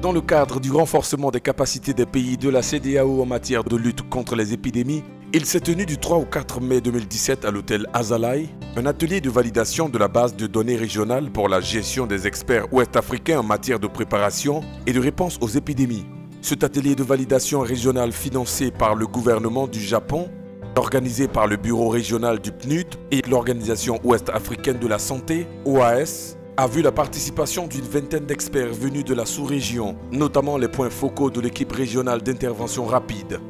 Dans le cadre du renforcement des capacités des pays de la CEDEAO en matière de lutte contre les épidémies, il s'est tenu du 3 au 4 mai 2017 à l'hôtel Azalai un atelier de validation de la base de données régionale pour la gestion des experts ouest-africains en matière de préparation et de réponse aux épidémies. Cet atelier de validation régionale financé par le gouvernement du Japon, organisé par le bureau régional du PNUD et l'Organisation ouest-africaine de la santé, OAS, a vu la participation d'une vingtaine d'experts venus de la sous-région, notamment les points focaux de l'équipe régionale d'intervention rapide.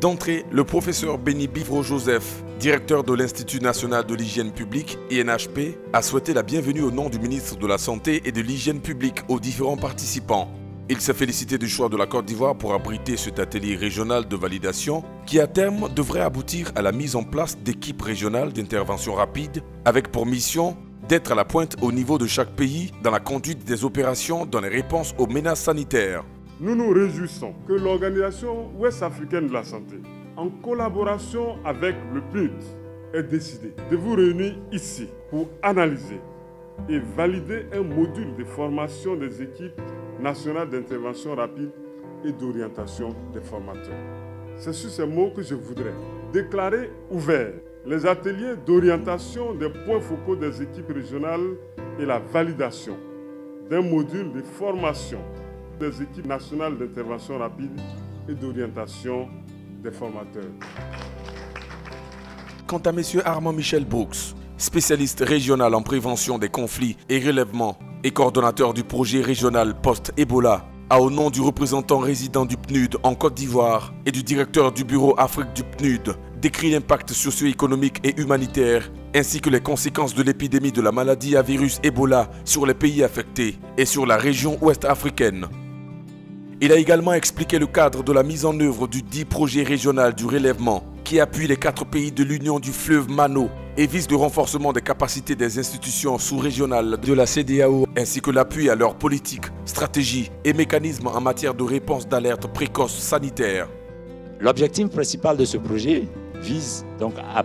D'entrée, le professeur Béni Bivro-Joseph, directeur de l'Institut national de l'hygiène publique, INHP, a souhaité la bienvenue au nom du ministre de la Santé et de l'Hygiène publique aux différents participants. Il s'est félicité du choix de la Côte d'Ivoire pour abriter cet atelier régional de validation qui à terme devrait aboutir à la mise en place d'équipes régionales d'intervention rapide avec pour mission d'être à la pointe au niveau de chaque pays dans la conduite des opérations dans les réponses aux menaces sanitaires. Nous nous réjouissons que l'Organisation ouest-africaine de la santé, en collaboration avec le PNUD, ait décidé de vous réunir ici pour analyser et valider un module de formation des équipes nationales d'intervention rapide et d'orientation des formateurs. C'est sur ces mots que je voudrais déclarer ouverts les ateliers d'orientation des points focaux des équipes régionales et la validation d'un module de formation des équipes nationales d'intervention rapide et d'orientation des formateurs. Quant à M. Armand Michel Brooks, spécialiste régional en prévention des conflits et relèvement et coordonnateur du projet régional post-Ebola, a au nom du représentant résident du PNUD en Côte d'Ivoire et du directeur du bureau Afrique du PNUD, décrit l'impact socio-économique et humanitaire, ainsi que les conséquences de l'épidémie de la maladie à virus Ebola sur les pays affectés et sur la région ouest africaine. Il a également expliqué le cadre de la mise en œuvre du dit projet régional du relèvement qui appuie les 4 pays de l'Union du fleuve Mano et vise le renforcement des capacités des institutions sous-régionales de la CEDEAO ainsi que l'appui à leurs politiques, stratégies et mécanismes en matière de réponse d'alerte précoce sanitaire. L'objectif principal de ce projet vise donc à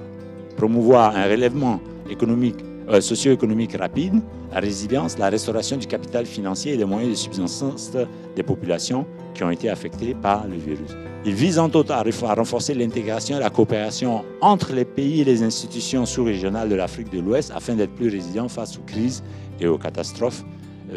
promouvoir un relèvement économique, socio-économique rapide, la résilience, la restauration du capital financier et des moyens de subsistance des populations qui ont été affectées par le virus. Il vise entre autres à renforcer l'intégration et la coopération entre les pays et les institutions sous-régionales de l'Afrique de l'Ouest afin d'être plus résilients face aux crises et aux catastrophes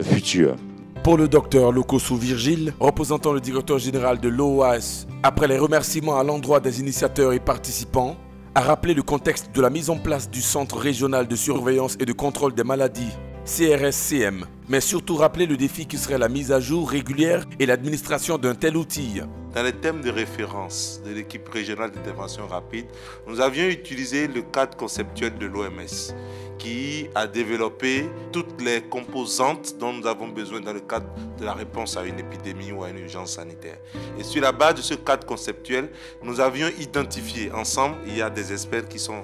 futures. Pour le docteur Lokosu Virgile, représentant le directeur général de l'OAS, après les remerciements à l'endroit des initiateurs et participants, a rappelé le contexte de la mise en place du Centre régional de surveillance et de contrôle des maladies, CRSCM, mais surtout rappeler le défi qui serait la mise à jour régulière et l'administration d'un tel outil. Dans les thèmes de référence de l'équipe régionale d'intervention rapide, nous avions utilisé le cadre conceptuel de l'OMS qui a développé toutes les composantes dont nous avons besoin dans le cadre de la réponse à une épidémie ou à une urgence sanitaire. Et sur la base de ce cadre conceptuel, nous avions identifié ensemble, il y a des experts qui sont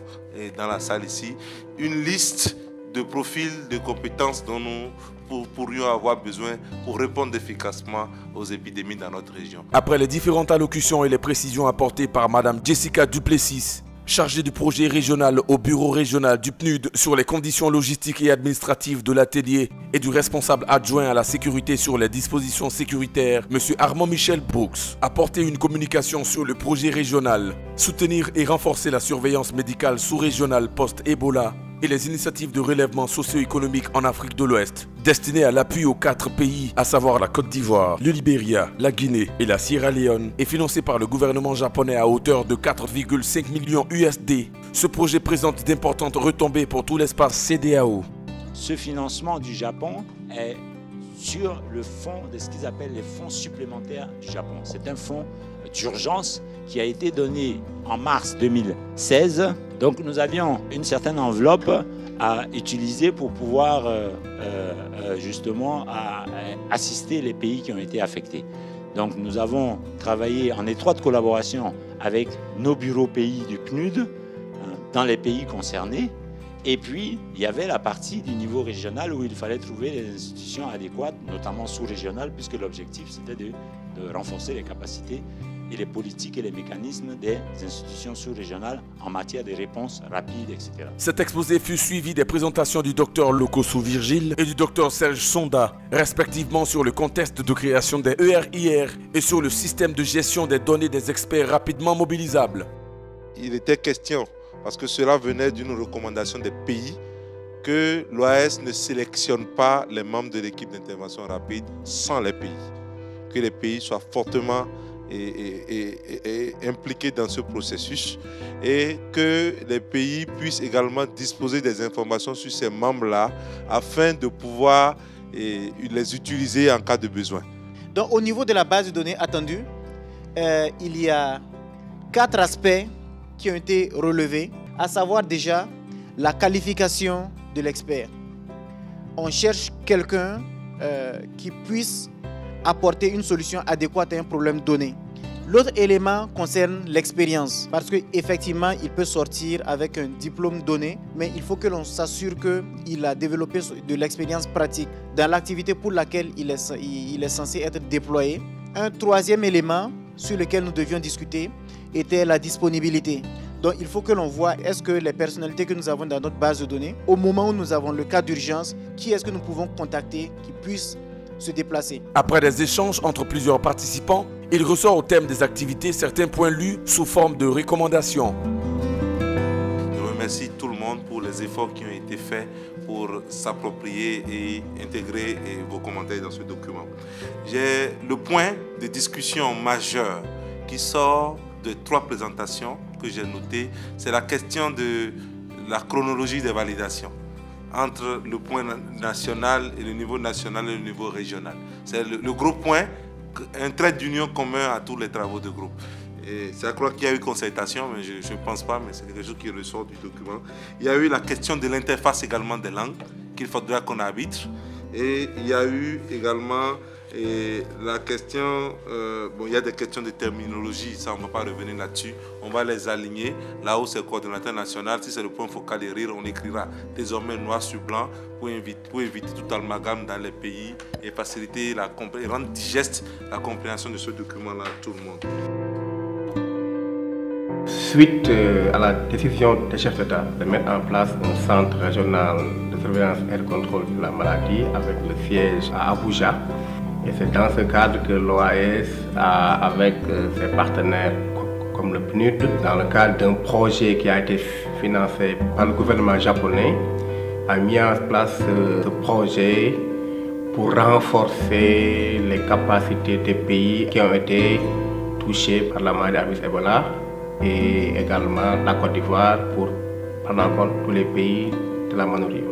dans la salle ici, une liste de profils de compétences dont nous pourrions avoir besoin pour répondre efficacement aux épidémies dans notre région. Après les différentes allocutions et les précisions apportées par Mme Jessica Duplessis, chargée du projet régional au bureau régional du PNUD sur les conditions logistiques et administratives de l'atelier et du responsable adjoint à la sécurité sur les dispositions sécuritaires, M. Armand Michel Brooks, a porté une communication sur le projet régional, soutenir et renforcer la surveillance médicale sous-régionale post-Ebola et les initiatives de relèvement socio-économique en Afrique de l'Ouest, destinées à l'appui aux 4 pays, à savoir la Côte d'Ivoire, le Libéria, la Guinée et la Sierra Leone, et financé par le gouvernement japonais à hauteur de 4,5 millions USD. Ce projet présente d'importantes retombées pour tout l'espace CEDEAO. Ce financement du Japon est sur le fonds de ce qu'ils appellent les fonds supplémentaires du Japon. C'est un fonds d'urgence qui a été donné en mars 2016. Donc nous avions une certaine enveloppe à utiliser pour pouvoir justement assister les pays qui ont été affectés. Donc nous avons travaillé en étroite collaboration avec nos bureaux pays du PNUD dans les pays concernés. Et puis, il y avait la partie du niveau régional où il fallait trouver les institutions adéquates, notamment sous-régionales, puisque l'objectif, c'était de renforcer les capacités et les politiques et les mécanismes des institutions sous-régionales en matière de réponse rapide, etc. Cet exposé fut suivi des présentations du Dr Lokossou Virgile et du Dr Serge Sonda, respectivement sur le contexte de création des ERIR et sur le système de gestion des données des experts rapidement mobilisables. Il était question, parce que cela venait d'une recommandation des pays, que l'OAS ne sélectionne pas les membres de l'équipe d'intervention rapide sans les pays. Que les pays soient fortement impliqués dans ce processus et que les pays puissent également disposer des informations sur ces membres-là afin de pouvoir les utiliser en cas de besoin. Donc au niveau de la base de données attendue, il y a 4 aspects qui ont été relevés, à savoir déjà la qualification de l'expert. On cherche quelqu'un qui puisse apporter une solution adéquate à un problème donné. L'autre élément concerne l'expérience, parce qu'effectivement, il peut sortir avec un diplôme donné, mais il faut que l'on s'assure qu'il a développé de l'expérience pratique dans l'activité pour laquelle il est censé être déployé. Un troisième élément sur lequel nous devions discuter était la disponibilité. Donc il faut que l'on voit est-ce que les personnalités que nous avons dans notre base de données, au moment où nous avons le cas d'urgence, qui est-ce que nous pouvons contacter qui puisse se déplacer. Après des échanges entre plusieurs participants, il ressort au thème des activités certains points lus sous forme de recommandations. Je remercie tout le monde pour les efforts qui ont été faits pour s'approprier et intégrer vos commentaires dans ce document. J'ai le point de discussion majeur qui sort de 3 présentations que j'ai notées. C'est la question de la chronologie des validations entre le point national et le niveau national et le niveau régional. C'est le gros point, un trait d'union commun à tous les travaux de groupe. Et je crois qu'il y a eu concertation, mais je ne pense pas, mais c'est quelque chose qui ressort du document. Il y a eu la question de l'interface également des langues, qu'il faudra qu'on arbitre. Et il y a eu également la question, il y a des questions de terminologie, ça on ne va pas revenir là-dessus. On va les aligner. Là où c'est le coordonnateur national, si c'est le point focal et rire, on écrira désormais noir sur blanc pour éviter tout amalgame dans les pays et faciliter et rendre digeste la compréhension de ce document-là à tout le monde. Suite à la décision des chefs d'État de mettre en place un centre régional de surveillance et de contrôle de la maladie avec le siège à Abuja, et c'est dans ce cadre que l'OAS, avec ses partenaires comme le PNUD, dans le cadre d'un projet qui a été financé par le gouvernement japonais, a mis en place ce projet pour renforcer les capacités des pays qui ont été touchés par la maladie à virus Ebola et également la Côte d'Ivoire pour prendre en compte tous les pays de la Manurive.